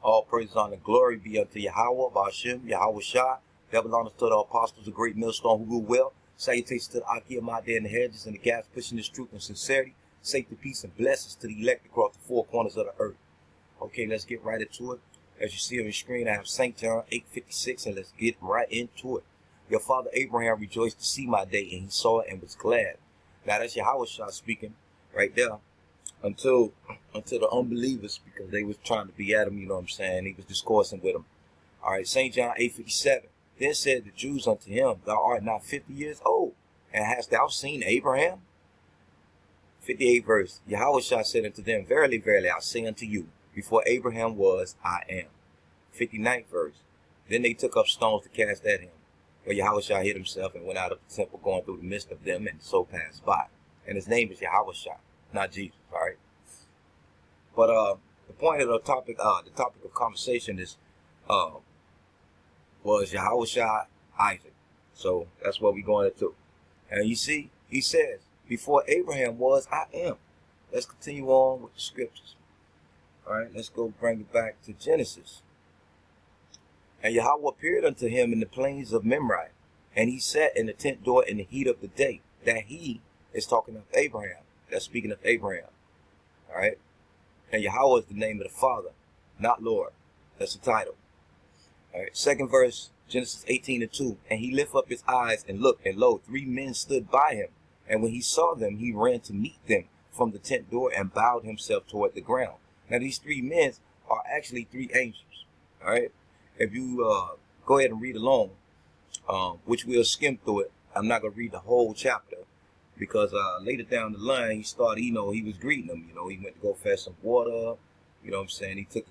All praise, honor, and glory be unto Yahawashi, Yahawashi. Double honors to the apostles, a great millstone who rule well. Salutations to the Aki, my day in the hedges and the gaps, pushing this truth and sincerity. Safety, peace, and blessings to the elect across the four corners of the earth. Okay, let's get right into it. As you see on your screen, I have St. John 8:56, and let's get right into it. Your father Abraham rejoiced to see my day, and he saw it and was glad. Now that's Yahawashi speaking right there. Until the unbelievers, because they was trying to be at him, you know what I'm saying? He was discoursing with them. All right, St. John 8:57. Then said the Jews unto him, Thou art not 50 years old, and hast thou seen Abraham? 58 verse. Yahawashi said unto them, Verily, verily, I say unto you, before Abraham was, I am. 59th verse. Then they took up stones to cast at him. But Yahawashi hid himself and went out of the temple, going through the midst of them, and so passed by. And his name is Yahawashi, not Jesus. All right. But the point of the topic of conversation is was Yahawashi Isaac. So that's what we're going into. And you see, he says, before Abraham was, I am. Let's continue on with the scriptures. All right, let's go bring it back to Genesis. And Yahweh appeared unto him in the plains of Memri, and he sat in the tent door in the heat of the day. That he is talking of Abraham. That's speaking of Abraham. All right. And Yahweh is the name of the Father, not Lord. That's the title. All right. Second verse, Genesis 18:2. And he lifted up his eyes and looked, and lo, 3 men stood by him. And when he saw them, he ran to meet them from the tent door and bowed himself toward the ground. Now these 3 men are actually 3 angels. All right. If you go ahead and read along, which we'll skim through it. I'm not gonna read the whole chapter. Because later down the line, he started, he was greeting them. He went to go fetch some water. You know what I'm saying? He took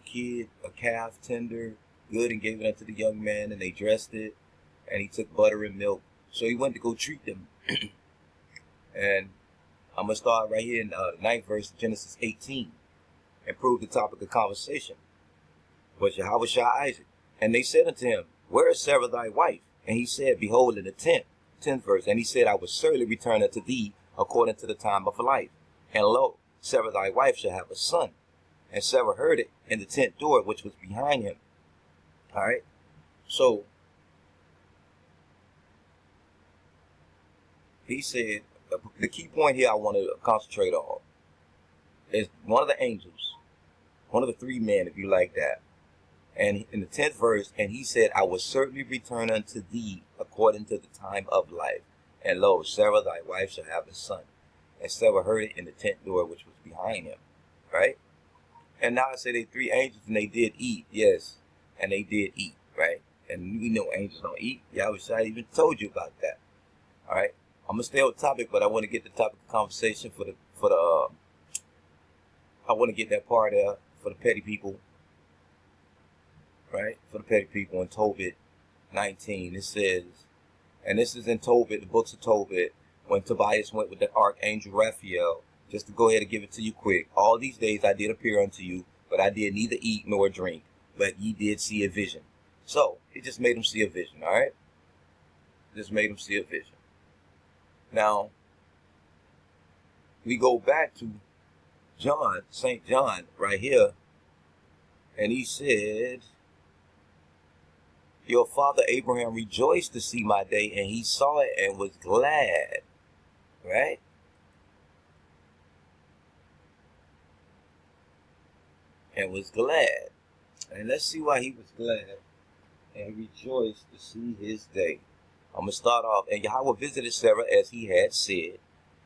a calf tender, good, and gave it unto the young man, and they dressed it. And he took butter and milk. So he went to go treat them. And I'm going to start right here in the 9th verse of Genesis 18 and prove the topic of conversation. Was Yahawashi Isaac. And they said unto him, Where is Sarah thy wife? And he said, Behold, in the tent. 10th verse. And he said, I will certainly return unto thee according to the time of life. And lo, Sarah thy wife shall have a son. And Sarah heard it in the tent door which was behind him. All right. So he said, the key point here I want to concentrate on is one of the angels, one of the 3 men, if you like that. And in the 10th verse, and he said, I will certainly return unto thee according to the time of life. And lo, Sarah thy wife shall have a son. And Sarah heard it in the tent door which was behind him. Right? And now I say they 3 angels, and they did eat. Yes. And they did eat. Right? And we know angels don't eat. Yahawashi even told you about that. All right? I'm going to stay on topic, but I want to get the topic of conversation I want to get that part there for the petty people. Right, for the petty people in Tobit 19, it says, and this is in Tobit, the books of Tobit, when Tobias went with the archangel Raphael, just to go ahead and give it to you quick. All these days I did appear unto you, but I did neither eat nor drink, but ye did see a vision. So, it just made him see a vision, all right? Just made him see a vision. Now, we go back to John, St. John, right here, and he said, Your father Abraham rejoiced to see my day, and he saw it and was glad. Right? And was glad. And let's see why he was glad and rejoiced to see his day. I'm going to start off. And Yahweh visited Sarah as he had said,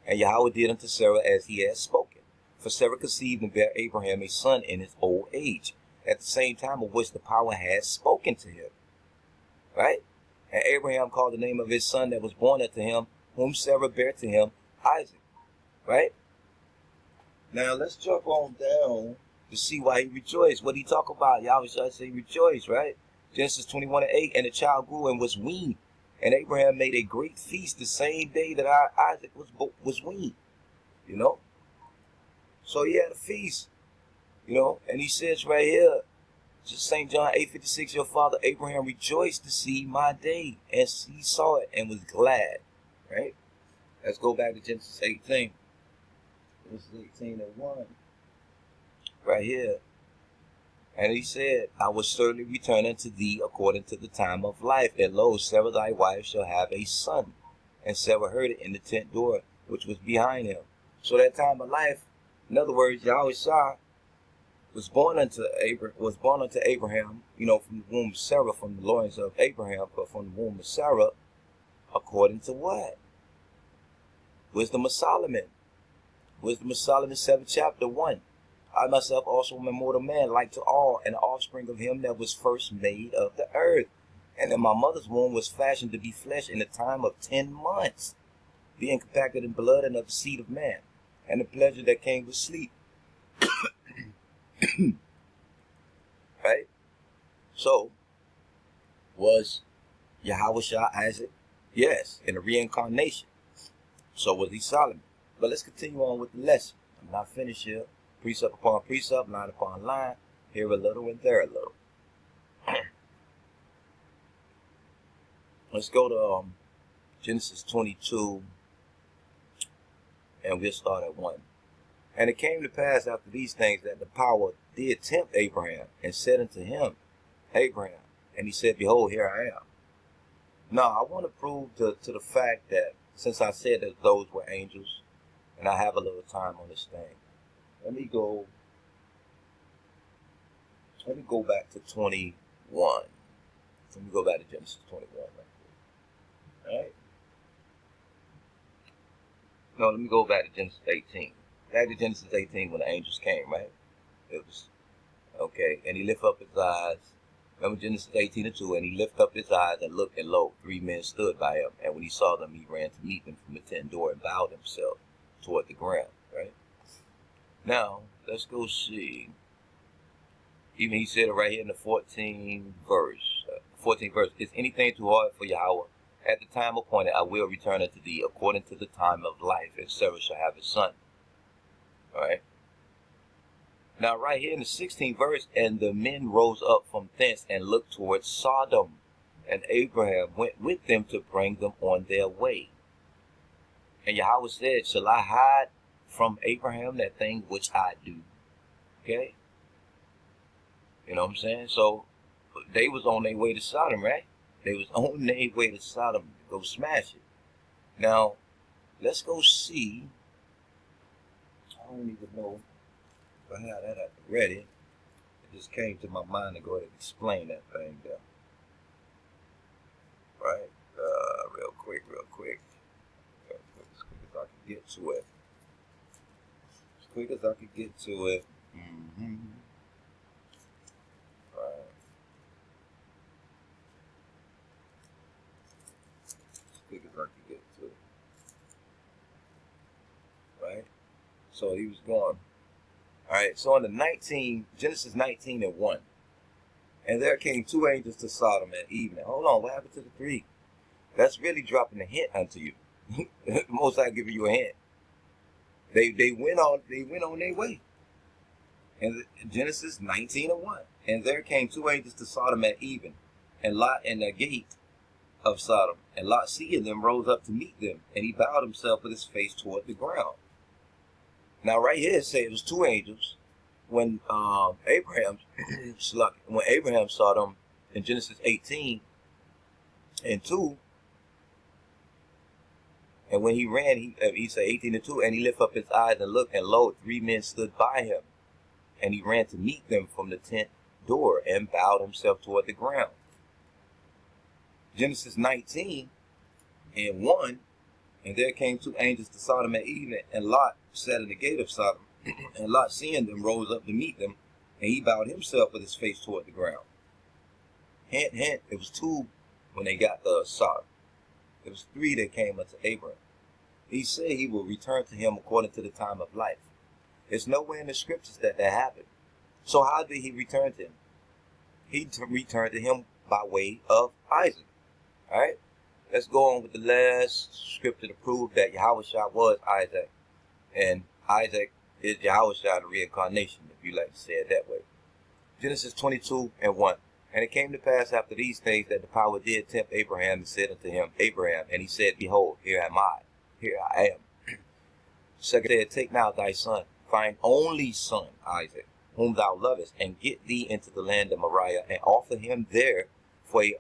and Yahweh did unto Sarah as he had spoken. For Sarah conceived and bare Abraham a son in his old age, at the same time of which the power had spoken to him. Right? And Abraham called the name of his son that was born unto him, whom Sarah bare to him, Isaac. Right? Now let's jump on down to see why he rejoiced. What he talk about? Y'all say rejoice, right? Genesis 21:8, and the child grew and was weaned. And Abraham made a great feast the same day that Isaac was weaned. So he had a feast. And he says right here, just St. John 8:56, your father Abraham rejoiced to see my day, and he saw it and was glad. Right? Let's go back to Genesis 18. Genesis 18:1. Right here. And he said, I will certainly return unto thee according to the time of life. And lo, Sarah thy wife shall have a son. And Sarah heard it in the tent door, which was behind him. So that time of life, in other words, Yahawashi was born unto Abraham, from the womb of Sarah, from the loins of Abraham, but from the womb of Sarah, according to what? Wisdom of Solomon. Wisdom of Solomon, 7th chapter, 1. I myself also am a mortal man, like to all, and the offspring of him that was first made of the earth. And in my mother's womb was fashioned to be flesh in the time of 10 months, being compacted in blood and of the seed of man, and the pleasure that came with sleep. Right? So, was Yahawashi Isaac? Yes, in the reincarnation. So was he Solomon. But let's continue on with the lesson. I'm not finished here. Precept upon precept, line upon line, here a little and there a little. Let's go to Genesis 22, and we'll start at 1. And it came to pass after these things that the power did tempt Abraham, and said unto him, Abraham, and he said, Behold, here I am. Now, I want to prove to the fact that, since I said that those were angels, and I have a little time on this thing, let me go back to 21. Let me go back to Genesis 21 right quick. Alright? No, let me go back to Genesis 18. Back to Genesis 18 when the angels came, right? It was, okay, and he lifted up his eyes. Remember Genesis 18:2, and he lifted up his eyes and looked, and lo, 3 men stood by him. And when he saw them, he ran to meet them from the tent door and bowed himself toward the ground, right? Now, let's go see. Even he said it right here in the 14th verse. 14th verse. Is anything too hard for Yahweh? At the time appointed, I will return unto thee according to the time of life, and Sarah shall have a son. All right. Now, right here in the 16th verse, and the men rose up from thence and looked towards Sodom, and Abraham went with them to bring them on their way. And Yahweh said, Shall I hide from Abraham that thing which I do? Okay? You know what I'm saying? So, they was on their way to Sodom, right? They was on their way to Sodom to go smash it. Now, let's go see. I don't even know if I had that ready. It just came to my mind to go ahead and explain that thing there. Right? Real quick. As quick as I can get to it. As quick as I can get to it. Right. As quick as I can get to it. Right? So he was going. Alright, so in the Genesis 19:1, and there came 2 angels to Sodom at evening. Hold on, what happened to the 3? That's really dropping a hint unto you. Most High giving you a hint. They went on their way. And Genesis 19:1, and there came 2 angels to Sodom at even, and Lot in the gate of Sodom, and Lot seeing them rose up to meet them, and he bowed himself with his face toward the ground. Now right here it says it was 2 angels when Abraham saw them in Genesis 18:2, and when he ran, he said 18:2, and he lifted up his eyes and looked, and lo, 3 men stood by him, and he ran to meet them from the tent door and bowed himself toward the ground. Genesis 19:1, and there came 2 angels to Sodom at evening, and Lot sat in the gate of Sodom, and Lot seeing them rose up to meet them, and he bowed himself with his face toward the ground. Hint, hint, it was 2 when they got to Sodom. It was 3 that came unto Abraham. He said he will return to him according to the time of life. There's nowhere in the scriptures that happened. So how did he return to him? He returned to him by way of Isaac. All right? Let's go on with the last scripture to prove that Yahawashi was Isaac. And Isaac is Yahawashi, the reincarnation, if you like to say it that way. Genesis 22:1. And it came to pass after these things that the power did tempt Abraham, and said unto him, Abraham. And he said, Behold, here am I. Here I am. Second said, Take now thy son, thine only son, Isaac, whom thou lovest, and get thee into the land of Moriah, and offer him there for a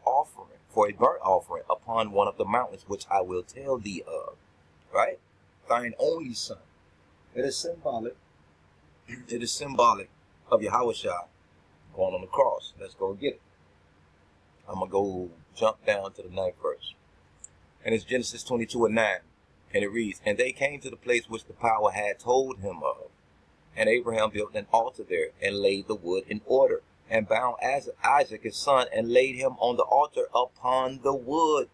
burnt offering upon one of the mountains which I will tell thee of. Right? Thine only son. It is symbolic. It is symbolic of Yahawashi going on the cross. Let's go get it. I'm going to go jump down to the 9th verse. And it's Genesis 22:9. And it reads, and they came to the place which the power had told him of. And Abraham built an altar there, and laid the wood in order, and bound Isaac his son, and laid him on the altar upon the wood.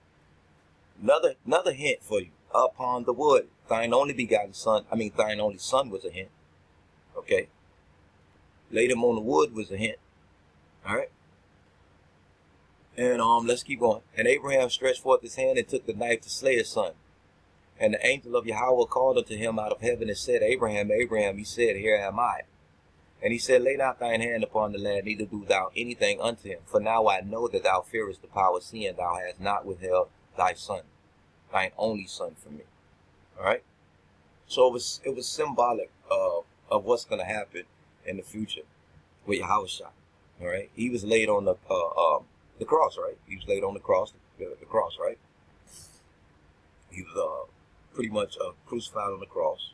Another hint for you. Upon the wood. Thine only son was a hint. Okay. Laid him on the wood was a hint. Alright. And let's keep going. And Abraham stretched forth his hand and took the knife to slay his son. And the angel of Yahweh called unto him out of heaven and said, Abraham, Abraham. He said, Here am I. And he said, Lay not thine hand upon the lad, neither do thou anything unto him. For now I know that thou fearest the power, seeing thou hast not withheld thy son, thine only son, from me. All right. So it was symbolic of what's going to happen in the future with Yahawashi. All right. He was laid on the cross, right? He was laid on the cross, right? He was pretty much crucified on the cross.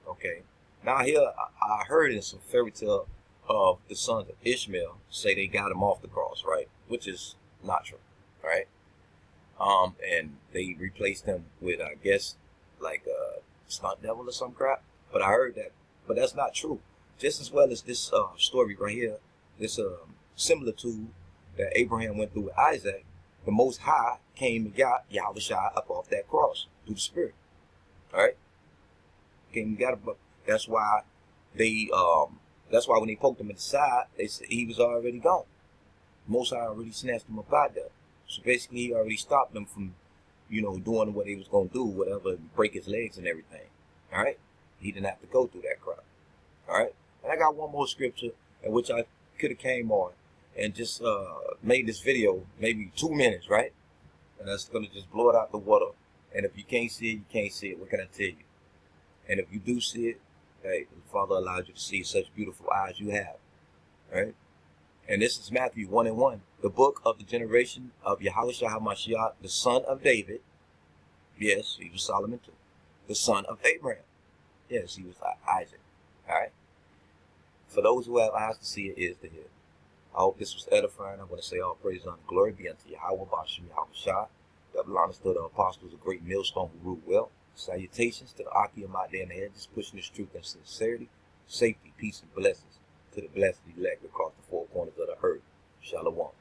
Okay. Now here, I heard in some fairy tale of the sons of Ishmael say they got him off the cross, right? Which is not true, right? And they replaced him with, I guess, like a stunt devil or some crap. But I heard that, but that's not true. Just as well as this story right here, this similar to that Abraham went through with Isaac, the Most High came and got Yahawashi up off that cross through the Spirit. All right, came and got him. That's why when they poked him in the side, they said he was already gone. Most High already snatched him up out there. So basically, he already stopped them from, doing what he was going to do, whatever, break his legs and everything. All right, he didn't have to go through that crap. All right, and I got one more scripture in which I could have came on and just made this video maybe 2 minutes, right? And that's gonna just blow it out the water. And if you can't see it, you can't see it. What can I tell you? And if you do see it, hey, the Father allowed you to see such beautiful eyes you have, right? And this is Matthew 1:1, the book of the generation of Yahawashi HaMashiach, the son of David. Yes, he was Solomon too. The son of Abraham. Yes, he was Isaac. All right. For those who have eyes to see it, ears to hear. I hope this was edifying. I want to say all praise and glory be unto Yahweh, Bashim Yahawashi. Double honors to the apostles, a great millstone who ruled well. Salutations to the Akim out there in the head, just pushing this truth and sincerity, safety, peace, and blessings to the blessed elect across the four corners of the earth. Shalom.